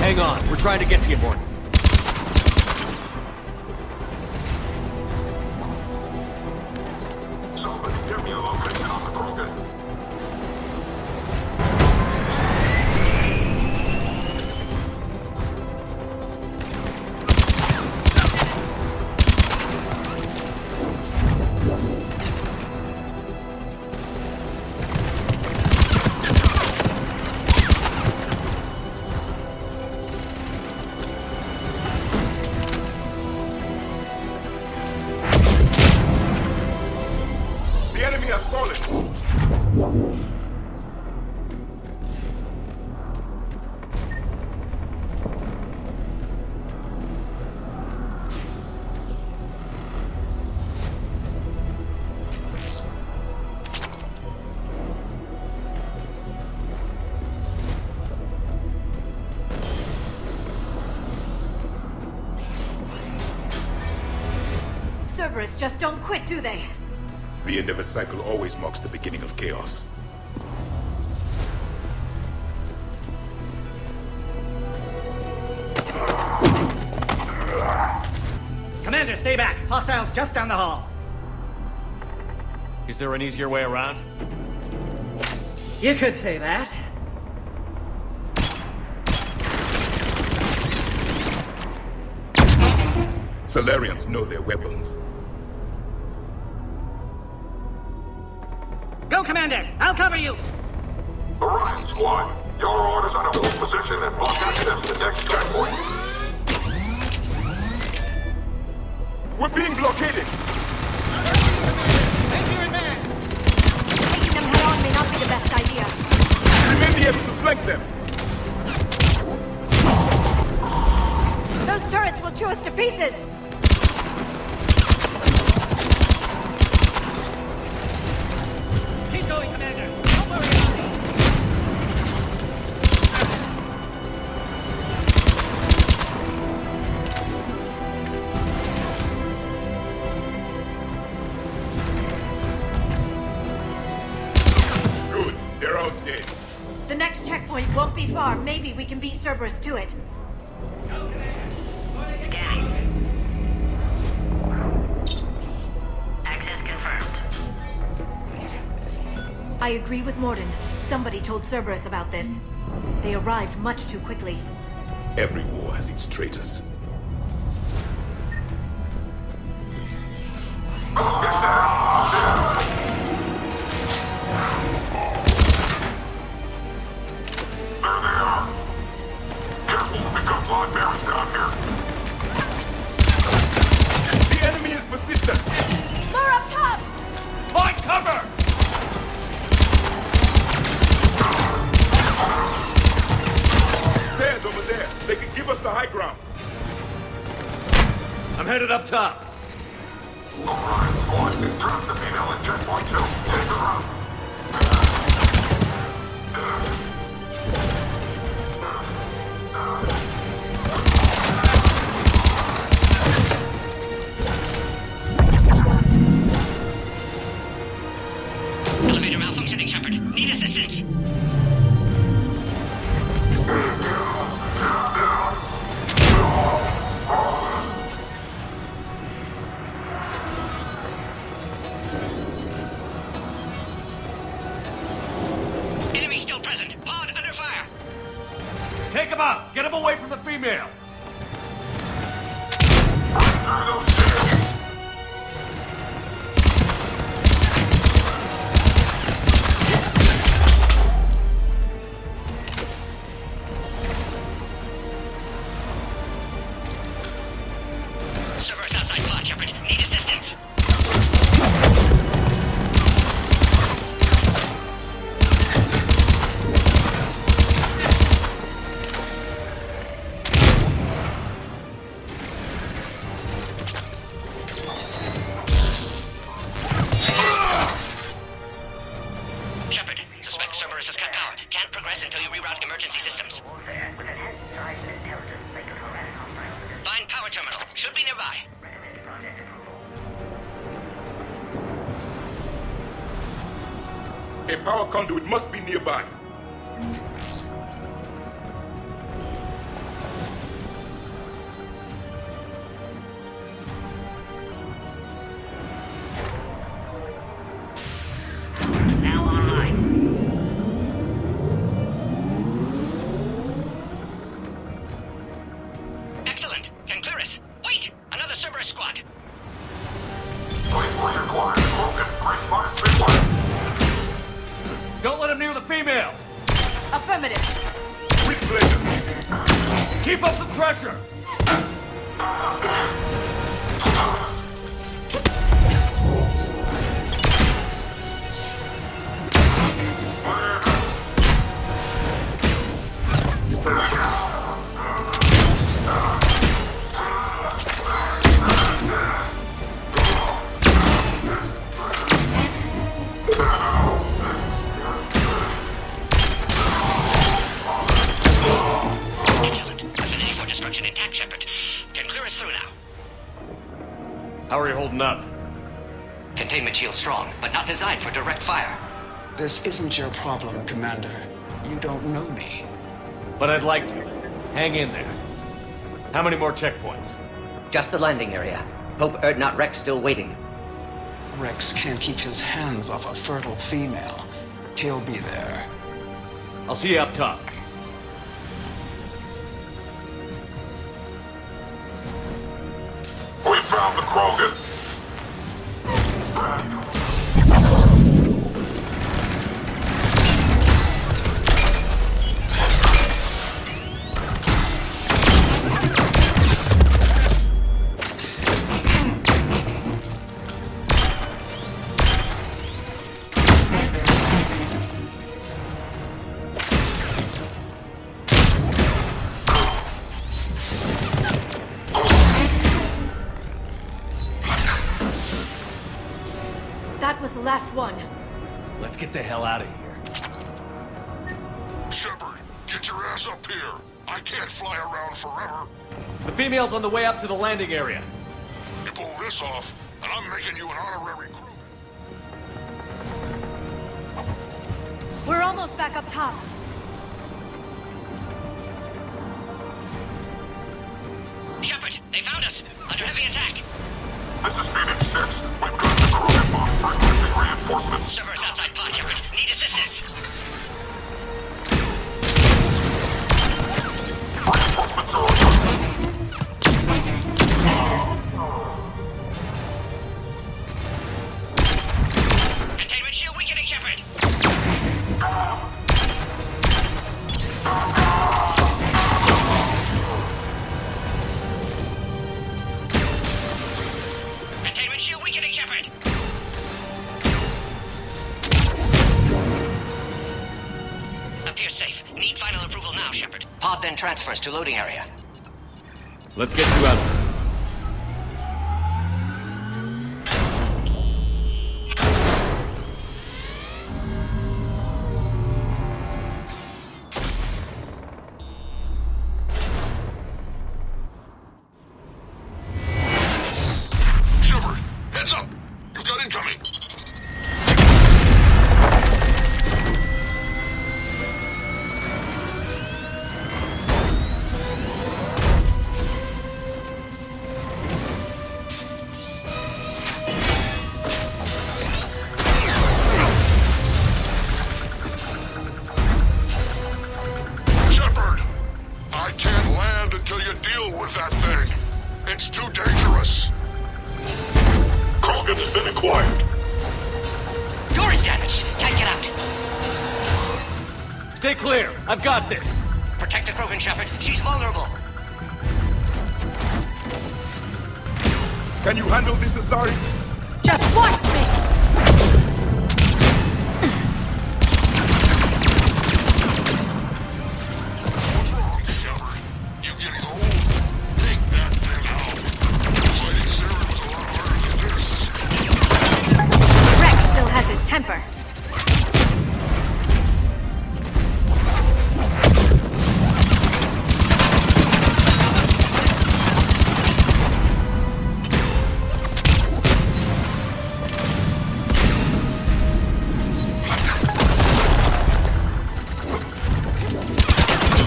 Hang on, we're trying to get to you, Morton. Somebody give me a location on the broken. Cerberus just don't quit, do they? The end of a cycle always marks the beginning of chaos. Commander, stay back. Hostiles just down the hall. Is there an easier way around? You could say that. Solarians know their weapons. Go, Commander! I'll cover you! Orion Squad, your orders on a hold position and block access to the next checkpoint. We're being blockaded! Taking them head on may not be the best idea. We may be able to flank them! Those turrets will chew us to pieces! Keep going, Commander! Don't worry about me! Good, they're all dead. The next checkpoint won't be far. Maybe we can beat Cerberus to it. Access confirmed. I agree with Morden. Somebody told Cerberus about this. They arrived much too quickly. Every war has its traitors. The enemy is persistent! More up top! Find cover! Stairs over there. They can give us the high ground. I'm headed up top. Orion Squad, drop the female at checkpoint 2. Take her out. Elevator malfunctioning, Shepard. Need assistance. Enemy still present. Pod under fire. Take him out! Get him away from the female! Servers outside pod, Shepard. Need assistance. Shepard, suspect Cerberus has cut power. Can't progress until you reroute emergency systems. With enhanced size and intelligence, they could harass hostiles within Find power terminal. Should be nearby. recommended project approval. A power conduit must be nearby. Now online. Excellent. Can clear us. Wait! Another Cerberus squad. Place where your quiet. Broken. Great fire. Big one. Don't let him near the female! Affirmative. With pleasure. Keep up the pressure! Excellent. Affinity for destruction intact, Shepard. Can clear us through now. How are you holding up? Containment shield strong, but not designed for direct fire. This isn't your problem, Commander. You don't know me. But I'd like to. Hang in there. How many more checkpoints? Just the landing area. Hope not Rex still waiting. Rex can't keep his hands off a fertile female. He'll be there. I'll see you up top. We found the Krogan. That was the last one. Let's get the hell out of here. Shepard, get your ass up here. I can't fly around forever. The female's on the way up to the landing area. You pull this off, and I'm making you an honorary crew. We're almost back up top. Shepard, they found us! Under heavy attack! This is Phoenix 6. We've got the Krogan box requesting reinforcements. Servers outside pod, Shepard. Need assistance! Reinforcements are on us. Containment shield weakening, Shepard! Containment shield weakening, Shepard! Appears safe. Need final approval now, Shepard. Pod then transfers to loading area. Let's get you out. Shepard, heads up. You've got incoming. Shepard, I can't land until you deal with that thing. It's too dangerous. Krogan has been acquired. Door is damaged. Can't get out. Stay clear. I've got this. Protect the Krogan, Shepard. She's vulnerable. Can you handle this, Asari? Just watch me! What's wrong, Shepard? You getting old? Take that thing out. Fighting Sarah was a lot harder than this. Rex still has his temper.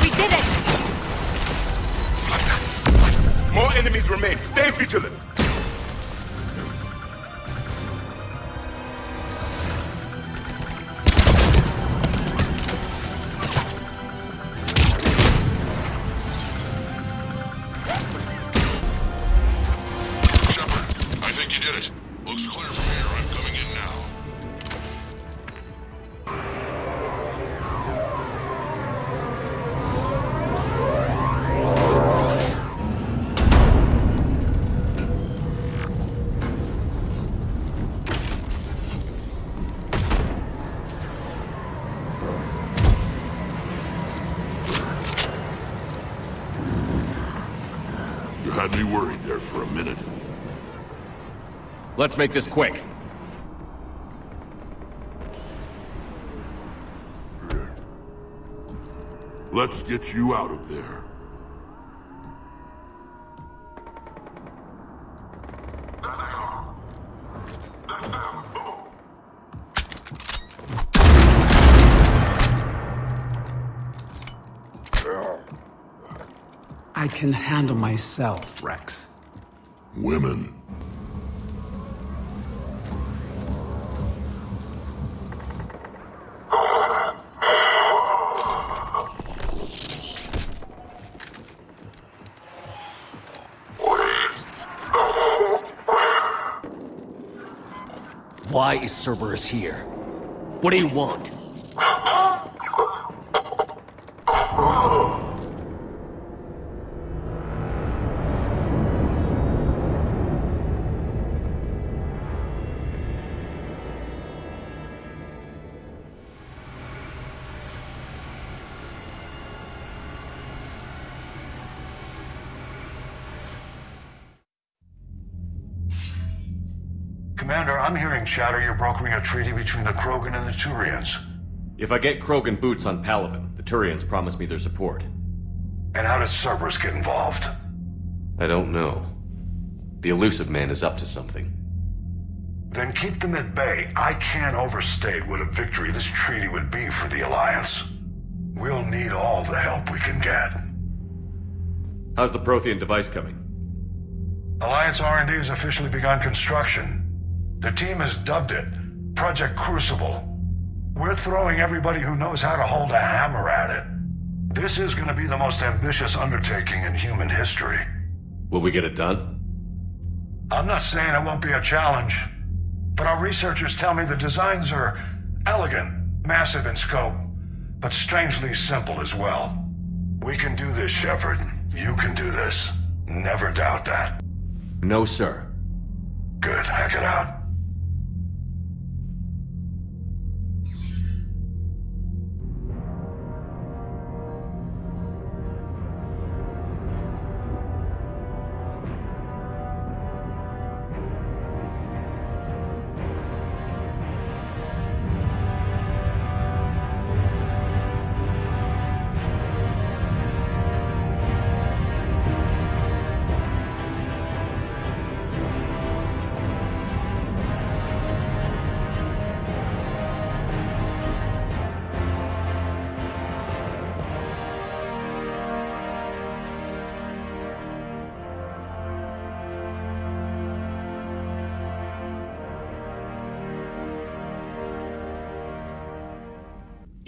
We did it! More enemies remain. Stay vigilant. Shepard, I think you did it. Looks clear from here. I'm coming in now. You had me worried there for a minute. Let's make this quick. Let's get you out of there. I can handle myself, Rex. Women. Why is Cerberus here? What do you want? Commander, I'm hearing chatter you're brokering a treaty between the Krogan and the Turians. If I get Krogan boots on Palaven, the Turians promise me their support. And how does Cerberus get involved? I don't know. The elusive man is up to something. Then keep them at bay. I can't overstate what a victory this treaty would be for the Alliance. We'll need all the help we can get. How's the Prothean device coming? Alliance R&D has officially begun construction. The team has dubbed it Project Crucible. We're throwing everybody who knows how to hold a hammer at it. This is going to be the most ambitious undertaking in human history. Will we get it done? I'm not saying it won't be a challenge, but our researchers tell me the designs are elegant, massive in scope, but strangely simple as well. We can do this, Shepard. You can do this. Never doubt that. No, sir. Good. Hack it out.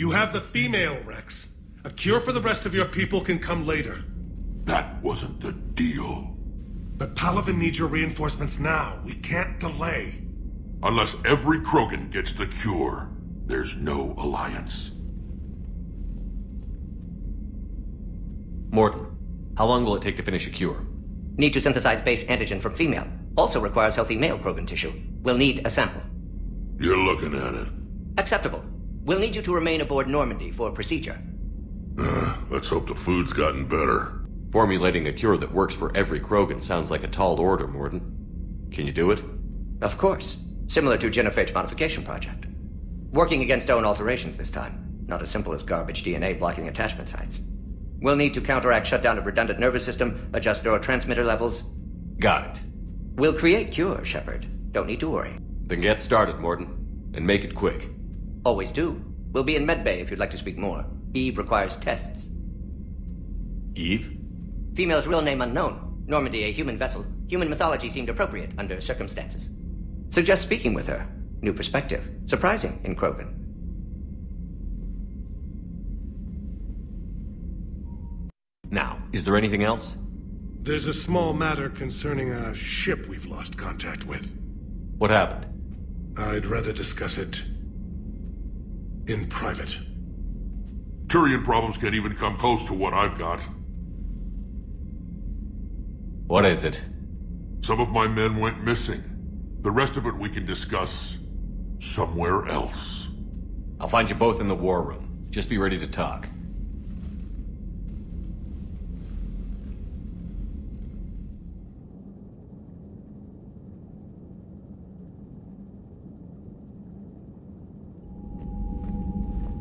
You have the female, Rex. A cure for the rest of your people can come later. That wasn't the deal. But Palaven needs your reinforcements now. We can't delay. Unless every Krogan gets the cure, there's no alliance. Morton, how long will it take to finish a cure? Need to synthesize base antigen from female. Also requires healthy male Krogan tissue. We'll need a sample. You're looking at it. Acceptable. We'll need you to remain aboard Normandy for procedure. Let's hope the food's gotten better. Formulating a cure that works for every Krogan sounds like a tall order, Morton. Can you do it? Of course. Similar to Jennifer's modification project. Working against own alterations this time. Not as simple as garbage DNA blocking attachment sites. We'll need to counteract shutdown of redundant nervous system, adjust neurotransmitter levels. Got it. We'll create cure, Shepard. Don't need to worry. Then get started, Morton. And make it quick. Always do. We'll be in medbay if you'd like to speak more. Eve requires tests. Eve? Female's real name unknown. Normandy a human vessel. Human mythology seemed appropriate under circumstances. Suggest speaking with her. New perspective. Surprising in Krogan. Now, is there anything else? There's a small matter concerning a ship we've lost contact with. What happened? I'd rather discuss it in private. Turian problems can't even come close to what I've got. What is it? Some of my men went missing. The rest of it we can discuss somewhere else. I'll find you both in the war room. Just be ready to talk.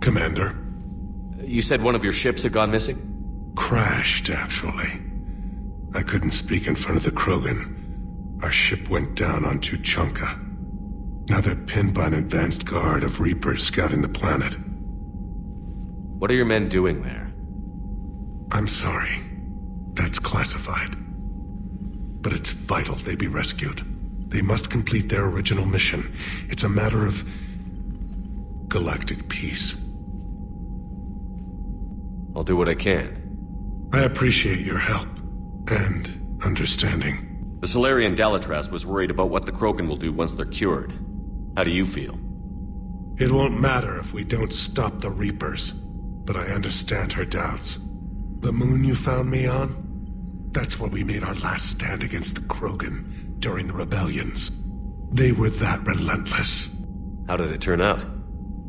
Commander. You said one of your ships had gone missing? Crashed, actually. I couldn't speak in front of the Krogan. Our ship went down on Tuchanka. Now they're pinned by an advanced guard of Reapers scouting the planet. What are your men doing there? I'm sorry. That's classified. but it's vital they be rescued. They must complete their original mission. It's a matter of galactic peace. I'll do what I can. I appreciate your help and understanding. The Solarian Dalatras was worried about what the Krogan will do once they're cured. How do you feel? It won't matter if we don't stop the Reapers, but I understand her doubts. The moon you found me on? That's where we made our last stand against the Krogan during the rebellions. They were that relentless. How did it turn out?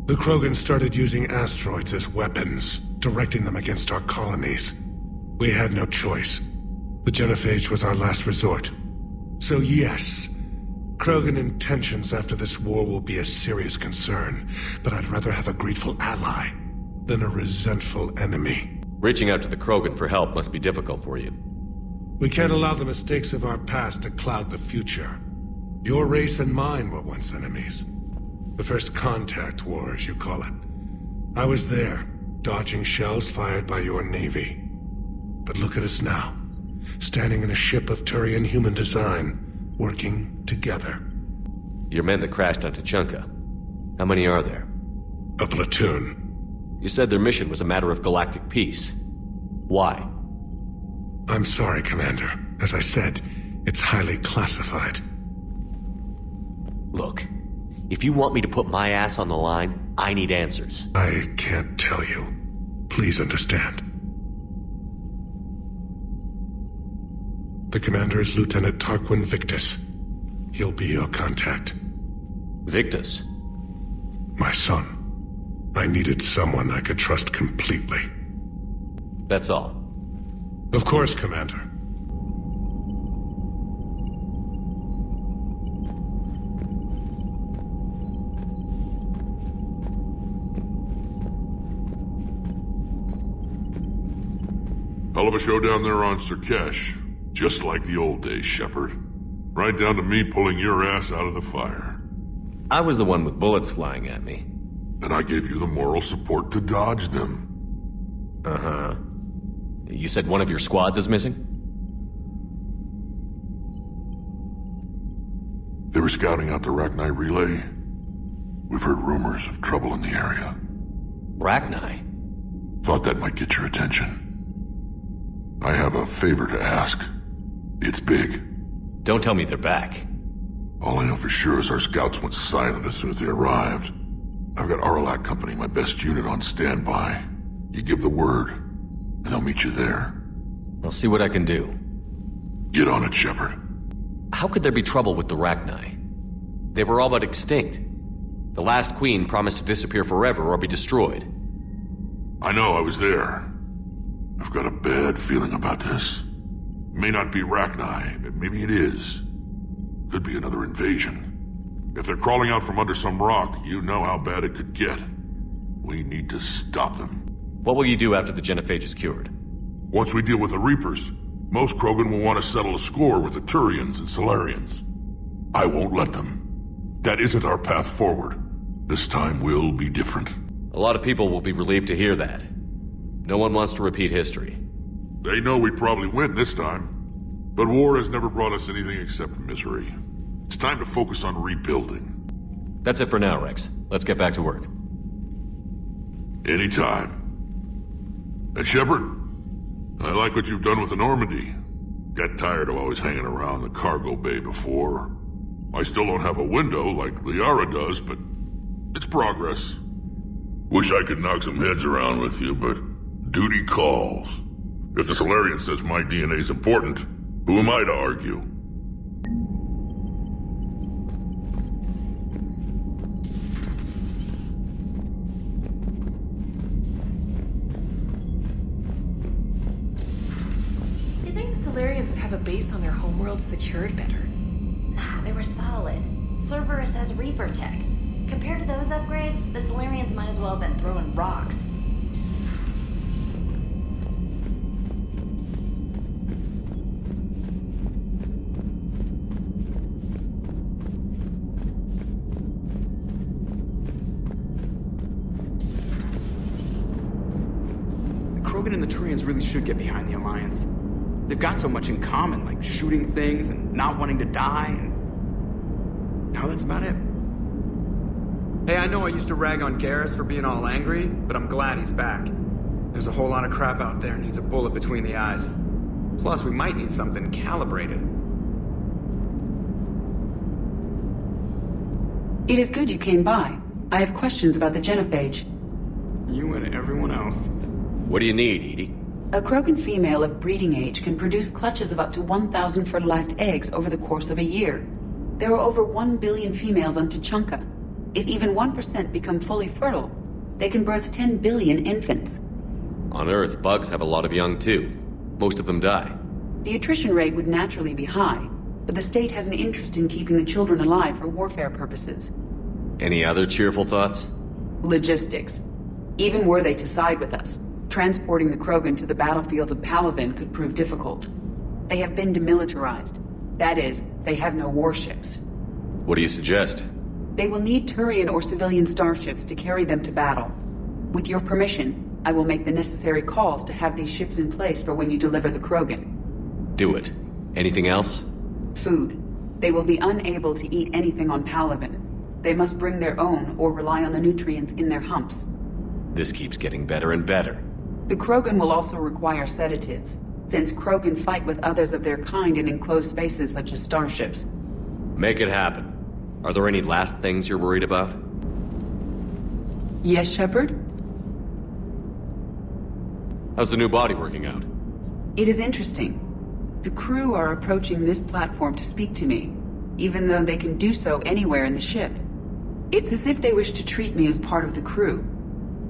The Krogan started using asteroids as weapons, directing them against our colonies. We had no choice. The genophage was our last resort. So yes, Krogan intentions after this war will be a serious concern, but I'd rather have a grateful ally than a resentful enemy. Reaching out to the Krogan for help must be difficult for you. We can't allow the mistakes of our past to cloud the future. Your race and mine were once enemies. The first contact war, as you call it. I was there, dodging shells fired by your navy. But look at us now, standing in a ship of Turian human design, working together. Your men that crashed on Tuchanka. How many are there? A platoon. You said their mission was a matter of galactic peace. Why? I'm sorry, Commander. As I said, it's highly classified. Look, if you want me to put my ass on the line, I need answers. I can't tell you. Please understand. The commander is Lieutenant Tarquin Victus. He'll be your contact. Victus? My son. I needed someone I could trust completely. That's all. Of course, Commander. Hell of a show down there on Sur Kesh. Just like the old days, Shepard. Right down to me pulling your ass out of the fire. I was the one with bullets flying at me. And I gave you the moral support to dodge them. Uh-huh. You said one of your squads is missing? They were scouting out the Rachni relay. We've heard rumors of trouble in the area. Rachni? Thought that might get your attention. I have a favor to ask. It's big. Don't tell me they're back. All I know for sure is our scouts went silent as soon as they arrived. I've got Aralac Company, my best unit, on standby. You give the word, and they'll meet you there. I'll see what I can do. Get on it, Shepard. How could there be trouble with the Rachni? They were all but extinct. The last queen promised to disappear forever or be destroyed. I know, I was there. I've got a bad feeling about this. May not be Rachni, but maybe it is. Could be another invasion. If they're crawling out from under some rock, you know how bad it could get. We need to stop them. What will you do after the genophage is cured? Once we deal with the Reapers, most Krogan will want to settle a score with the Turians and Solarians. I won't let them. That isn't our path forward. This time will be different. A lot of people will be relieved to hear that. No one wants to repeat history. They know we probably win this time. But war has never brought us anything except misery. It's time to focus on rebuilding. That's it for now, Rex. Let's get back to work. Anytime. And Shepard, I like what you've done with the Normandy. Got tired of always hanging around the cargo bay before. I still don't have a window like Liara does, but it's progress. Wish I could knock some heads around with you, but duty calls. If the Solarian says my DNA's important, who am I to argue? You'd think the Solarians would have a base on their homeworld secured better. Nah, they were solid. Cerberus has Reaper tech. Compared to those upgrades, the Solarians might as well have been throwing rocks. The Krogan and the Turians really should get behind the Alliance. They've got so much in common, like shooting things and not wanting to die, and now that's about it. Hey, I know I used to rag on Garrus for being all angry, but I'm glad he's back. There's a whole lot of crap out there needs a bullet between the eyes. Plus, we might need something calibrated. It is good you came by. I have questions about the genophage. You and everyone else. What do you need, Edie? A Krogan female of breeding age can produce clutches of up to 1,000 fertilized eggs over the course of a year. There are over 1 billion females on Tuchanka. If even 1% become fully fertile, they can birth 10 billion infants. On Earth, bugs have a lot of young too. Most of them die. The attrition rate would naturally be high, but the state has an interest in keeping the children alive for warfare purposes. Any other cheerful thoughts? Logistics. Even were they to side with us, transporting the Krogan to the battlefields of Palaven could prove difficult. They have been demilitarized. That is, they have no warships. What do you suggest? They will need Turian or civilian starships to carry them to battle. With your permission, I will make the necessary calls to have these ships in place for when you deliver the Krogan. Do it. Anything else? Food. They will be unable to eat anything on Palaven. They must bring their own or rely on the nutrients in their humps. This keeps getting better and better. The Krogan will also require sedatives, since Krogan fight with others of their kind in enclosed spaces such as starships. Make it happen. Are there any last things you're worried about? Yes, Shepard? How's the new body working out? It is interesting. The crew are approaching this platform to speak to me, even though they can do so anywhere in the ship. It's as if they wish to treat me as part of the crew.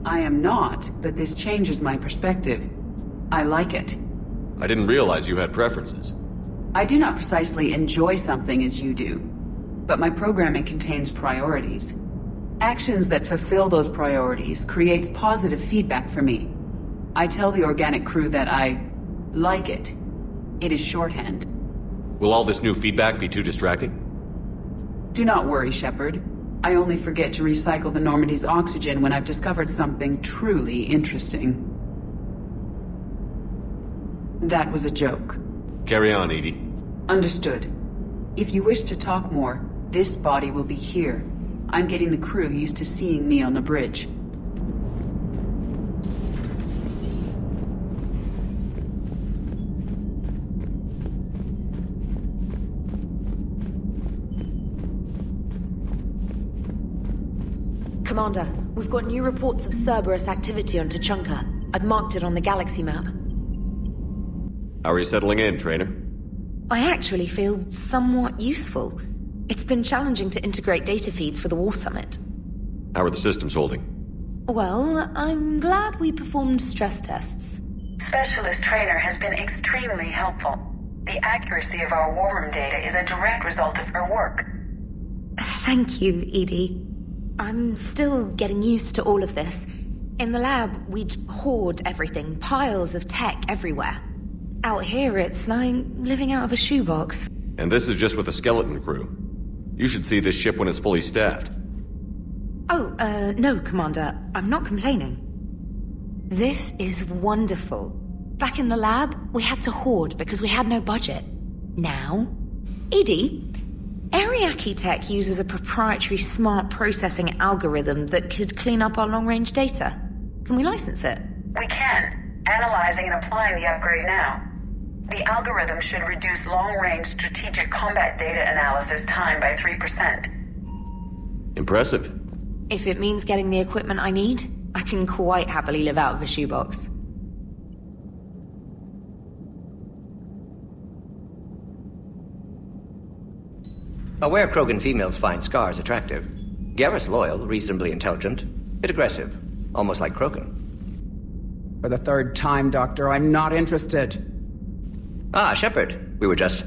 I am not, but this changes my perspective. I like it. I didn't realize you had preferences. I do not precisely enjoy something as you do, but my programming contains priorities. Actions that fulfill those priorities creates positive feedback for me. I tell the organic crew that I like it. It is shorthand. Will all this new feedback be too distracting? Do not worry, Shepard. I only forget to recycle the Normandy's oxygen when I've discovered something truly interesting. That was a joke. Carry on, Edie. Understood. If you wish to talk more, this body will be here. I'm getting the crew used to seeing me on the bridge. Commander, we've got new reports of Cerberus activity on Tuchanka. I've marked it on the galaxy map. How are you settling in, Trainer? I actually feel somewhat useful. It's been challenging to integrate data feeds for the War Summit. How are the systems holding? Well, I'm glad we performed stress tests. Specialist Trainer has been extremely helpful. The accuracy of our war room data is a direct result of her work. Thank you, Edie. I'm still getting used to all of this. In the lab, we'd hoard everything, piles of tech everywhere. Out here, it's like living out of a shoebox. And this is just with a skeleton crew. You should see this ship when it's fully staffed. Oh, no, Commander. I'm not complaining. This is wonderful. Back in the lab, we had to hoard because we had no budget. Now, Edie, Ariake Tech uses a proprietary smart processing algorithm that could clean up our long-range data. Can we license it? We can. Analyzing and applying the upgrade now. The algorithm should reduce long-range strategic combat data analysis time by 3%. Impressive. If it means getting the equipment I need, I can quite happily live out of a shoebox. Aware Krogan females find scars attractive. Garrus loyal, reasonably intelligent, bit aggressive, almost like Krogan. For the third time, Doctor, I'm not interested. Ah, Shepard. We were just...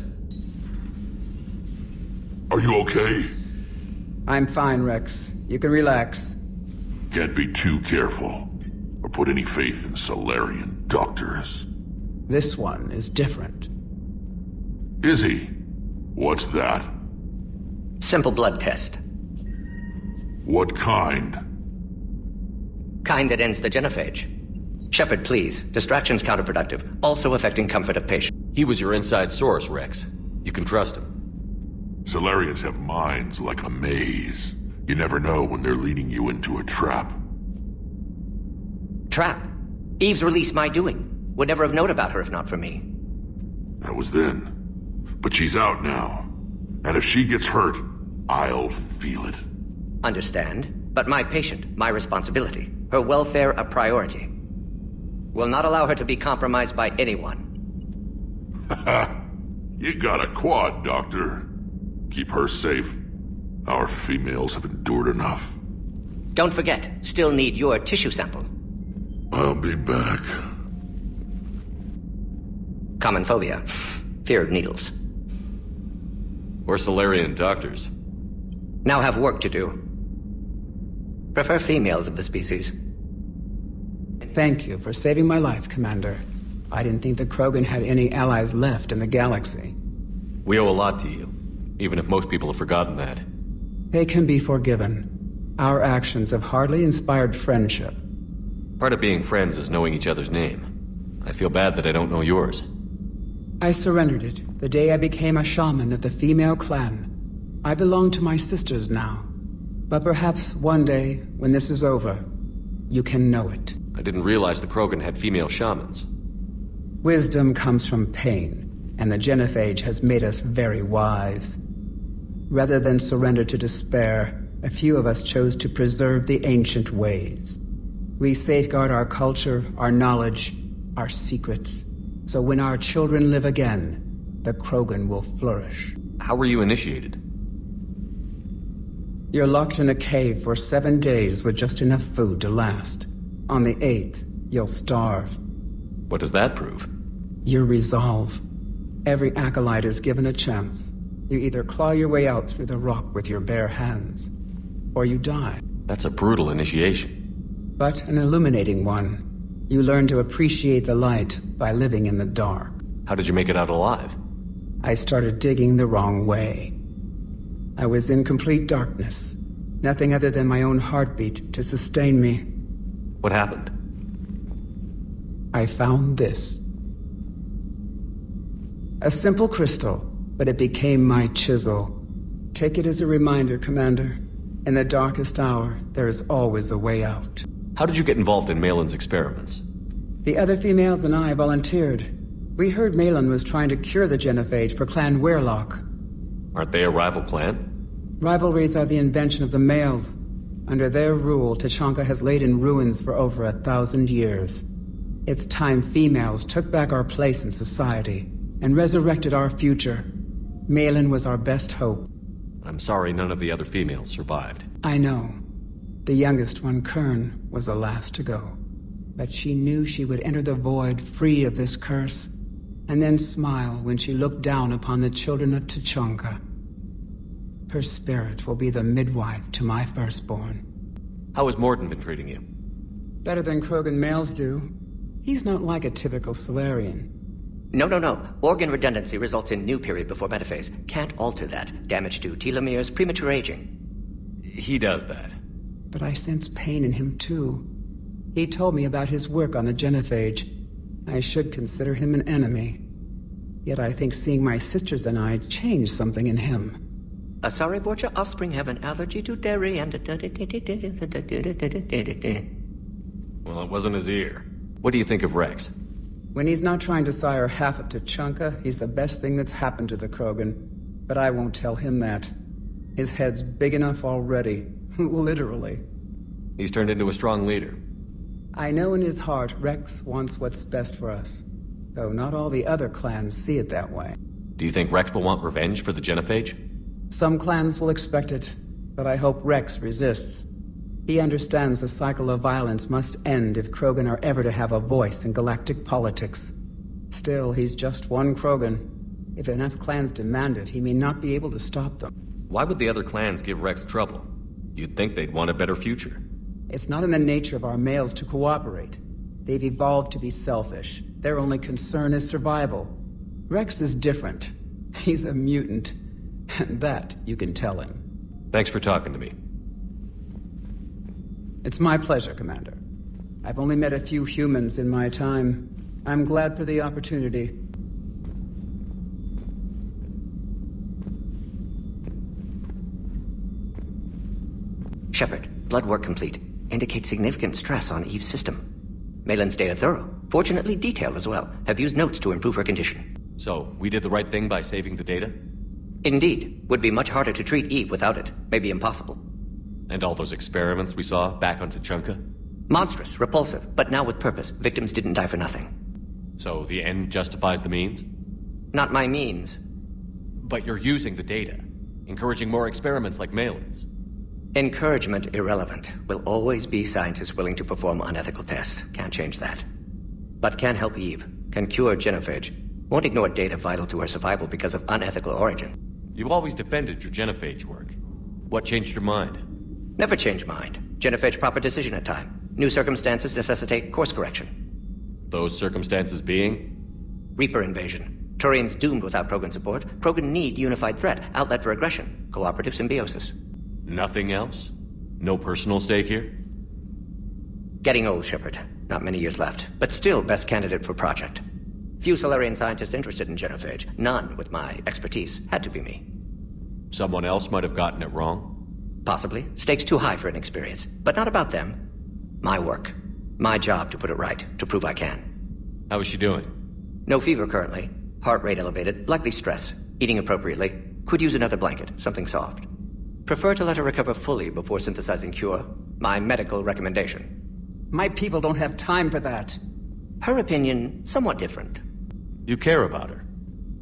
Are you okay? I'm fine, Rex. You can relax. Can't be too careful, or put any faith in Solarian doctors. This one is different. Is he? What's that? Simple blood test. What kind? Kind that ends the genophage. Shepard, please. Distraction's counterproductive, also affecting comfort of patient. He was your inside source, Rex. You can trust him. Solarians have minds like a maze. You never know when they're leading you into a trap. Trap? Eve's release my doing. Would never have known about her if not for me. That was then. But she's out now. And if she gets hurt, I'll feel it. Understand. But my patient, my responsibility. Her welfare a priority. Will not allow her to be compromised by anyone. You got a quad, Doctor. Keep her safe. Our females have endured enough. Don't forget, still need your tissue sample. I'll be back. Common phobia. Fear of needles. Or Solarian doctors. Now have work to do. Prefer females of the species. Thank you for saving my life, Commander. I didn't think the Krogan had any allies left in the galaxy. We owe a lot to you, even if most people have forgotten that. They can be forgiven. Our actions have hardly inspired friendship. Part of being friends is knowing each other's name. I feel bad that I don't know yours. I surrendered it the day I became a shaman of the female clan. I belong to my sisters now. But perhaps one day, when this is over, you can know it. I didn't realize the Krogan had female shamans. Wisdom comes from pain, and the genophage has made us very wise. Rather than surrender to despair, a few of us chose to preserve the ancient ways. We safeguard our culture, our knowledge, our secrets. So when our children live again, the Krogan will flourish. How were you initiated? You're locked in a cave for 7 days with just enough food to last. On the 8th, you'll starve. What does that prove? Your resolve. Every acolyte is given a chance. You either claw your way out through the rock with your bare hands, or you die. That's a brutal initiation. But an illuminating one. You learn to appreciate the light by living in the dark. How did you make it out alive? I started digging the wrong way. I was in complete darkness. Nothing other than my own heartbeat to sustain me. What happened? I found this. A simple crystal, but it became my chisel. Take it as a reminder, Commander. In the darkest hour, there is always a way out. How did you get involved in Malin's experiments? The other females and I volunteered. We heard Malin was trying to cure the genophage for Clan Weirlock. Aren't they a rival clan? Rivalries are the invention of the males. Under their rule, Tuchanka has laid in ruins for over 1,000 years. It's time females took back our place in society and resurrected our future. Malin was our best hope. I'm sorry none of the other females survived. I know. The youngest one, Kern, was the last to go. But she knew she would enter the void free of this curse, and then smile when she looked down upon the children of Tuchanka. Her spirit will be the midwife to my firstborn. How has Morden been treating you? Better than Krogan males do. He's not like a typical Solarian. No. Organ redundancy results in new period before metaphase. Can't alter that. Damage to telomeres, premature aging. He does that. But I sense pain in him too. He told me about his work on the genophage. I should consider him an enemy. Yet I think seeing my sisters and I changed something in him. Asari Borgia offspring have an allergy to dairy and... Well, it wasn't his ear. What do you think of Rex? When he's not trying to sire half of Tuchanka, he's the best thing that's happened to the Krogan. But I won't tell him that. His head's big enough already. Literally. He's turned into a strong leader. I know in his heart Rex wants what's best for us. Though not all the other clans see it that way. Do you think Rex will want revenge for the genophage? Some clans will expect it, but I hope Rex resists. He understands the cycle of violence must end if Krogan are ever to have a voice in galactic politics. Still, he's just one Krogan. If enough clans demand it, he may not be able to stop them. Why would the other clans give Rex trouble? You'd think they'd want a better future. It's not in the nature of our males to cooperate. They've evolved to be selfish. Their only concern is survival. Rex is different. He's a mutant. And that you can tell him. Thanks for talking to me. It's my pleasure, Commander. I've only met a few humans in my time. I'm glad for the opportunity. Shepard, blood work complete. Indicates significant stress on Eve's system. Malin's data thorough. Fortunately detailed as well. Have used notes to improve her condition. So, we did the right thing by saving the data? Indeed. Would be much harder to treat Eve without it. Maybe impossible. And all those experiments we saw back on Tuchanka? Monstrous, repulsive, but now with purpose. Victims didn't die for nothing. So the end justifies the means? Not my means. But you're using the data, encouraging more experiments like Malin's. Encouragement irrelevant. Will always be scientists willing to perform unethical tests. Can't change that. But can help Eve. Can cure genophage. Won't ignore data vital to her survival because of unethical origin. You've always defended your genophage work. What changed your mind? Never change mind. Genophage proper decision at time. New circumstances necessitate course correction. Those circumstances being? Reaper invasion. Turians doomed without Krogan support. Krogan need unified threat. Outlet for aggression. Cooperative symbiosis. Nothing else? No personal stake here? Getting old, Shepard. Not many years left. But still best candidate for project. Few Solarian scientists interested in genophage. None with my expertise. Had to be me. Someone else might have gotten it wrong? Possibly. Stakes too high for inexperience. But not about them. My work. My job to put it right. To prove I can. How is she doing? No fever currently. Heart rate elevated. Likely stress. Eating appropriately. Could use another blanket. Something soft. Prefer to let her recover fully before synthesizing cure. My medical recommendation. My people don't have time for that. Her opinion, somewhat different. You care about her?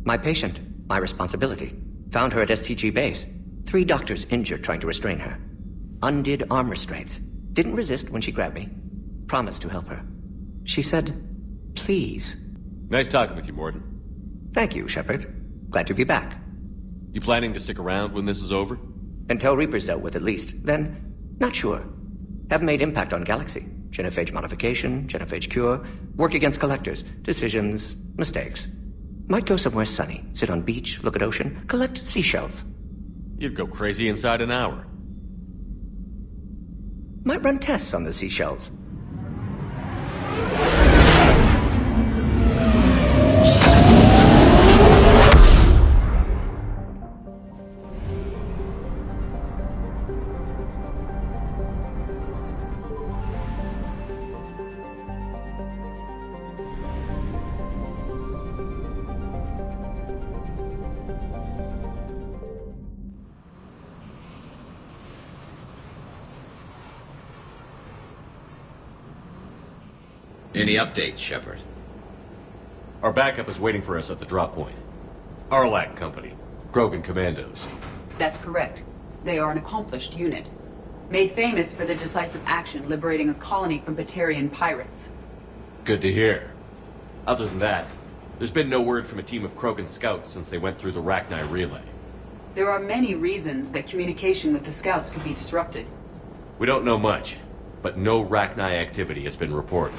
My patient. My responsibility. Found her at STG base. 3 doctors injured trying to restrain her. Undid arm restraints. Didn't resist when she grabbed me. Promised to help her. She said, please. Nice talking with you, Morden. Thank you, Shepard. Glad to be back. You planning to stick around when this is over? Until Reaper's dealt with, at least. Then, not sure. Haven't made impact on Galaxy. Genophage modification, genophage cure, work against collectors, decisions, mistakes. Might go somewhere sunny, sit on beach, look at ocean, collect seashells. You'd go crazy inside an hour. Might run tests on the seashells. Any updates, Shepard? Our backup is waiting for us at the drop point. Arlac Company. Krogan Commandos. That's correct. They are an accomplished unit. Made famous for their decisive action liberating a colony from Batarian pirates. Good to hear. Other than that, there's been no word from a team of Krogan scouts since they went through the Rachni relay. There are many reasons that communication with the scouts could be disrupted. We don't know much, but no Rachni activity has been reported.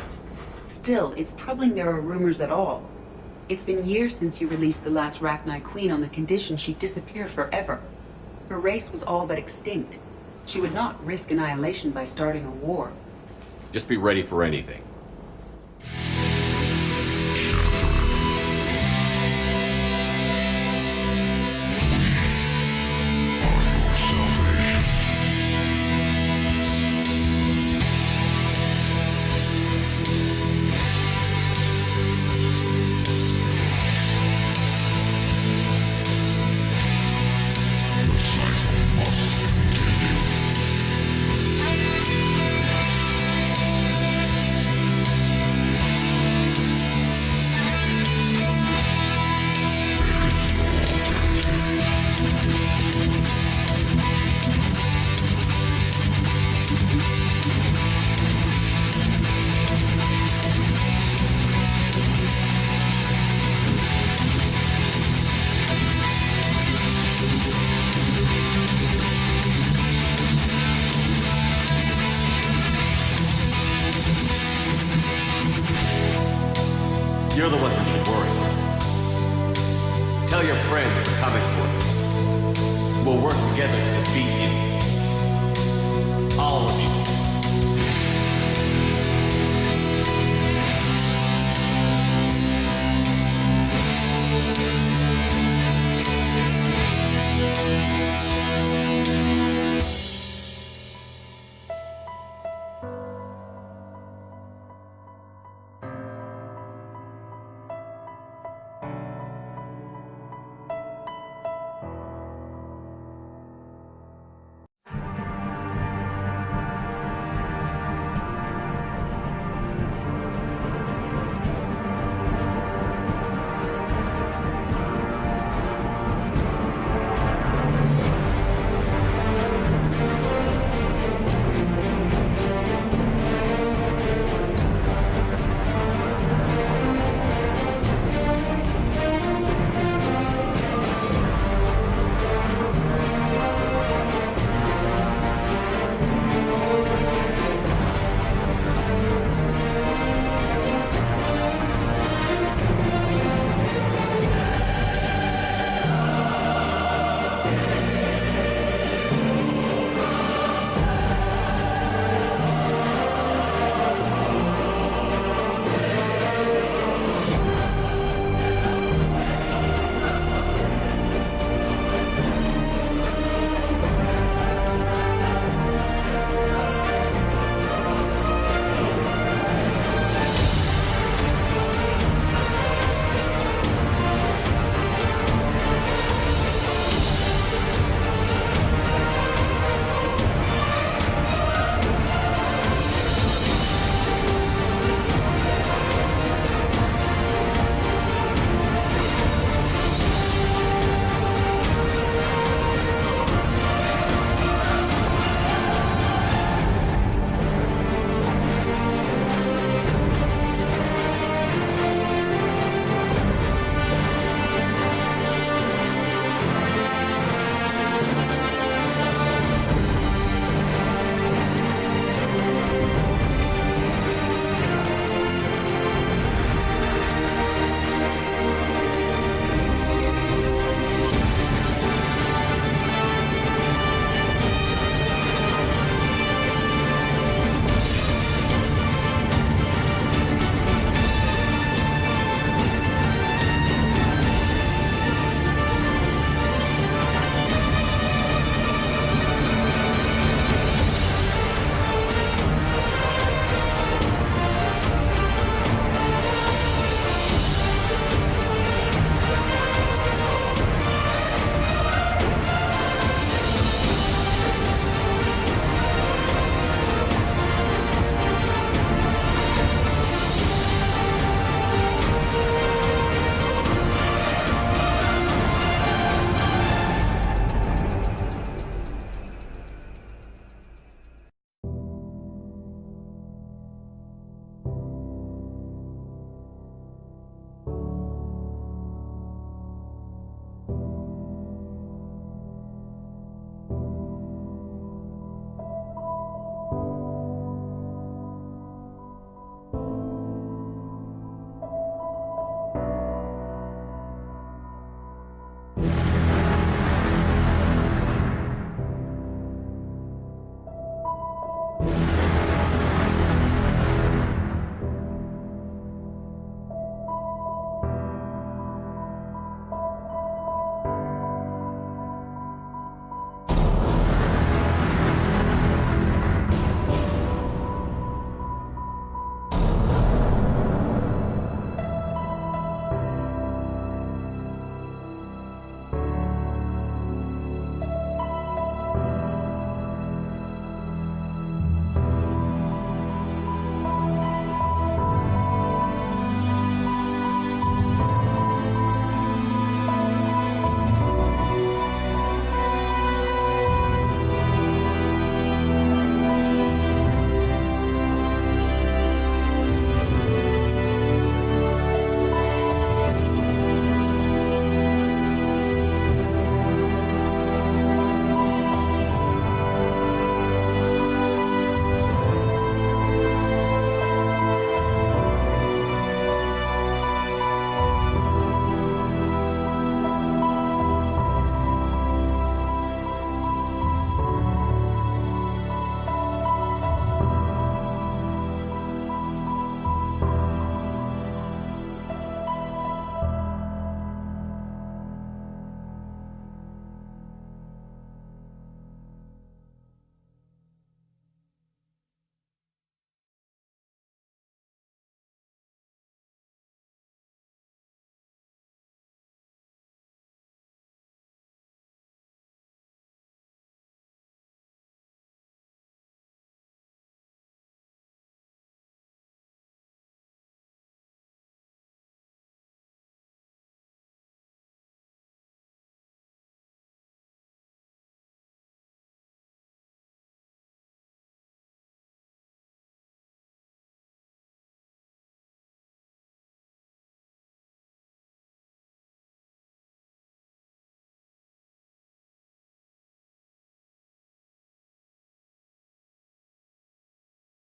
Still, it's troubling there are rumors at all. It's been years since you released the last Rachni Queen on the condition she'd disappear forever. Her race was all but extinct. She would not risk annihilation by starting a war. Just be ready for anything. You're the ones that should worry. Tell your friends we're coming for you. We'll work together to defeat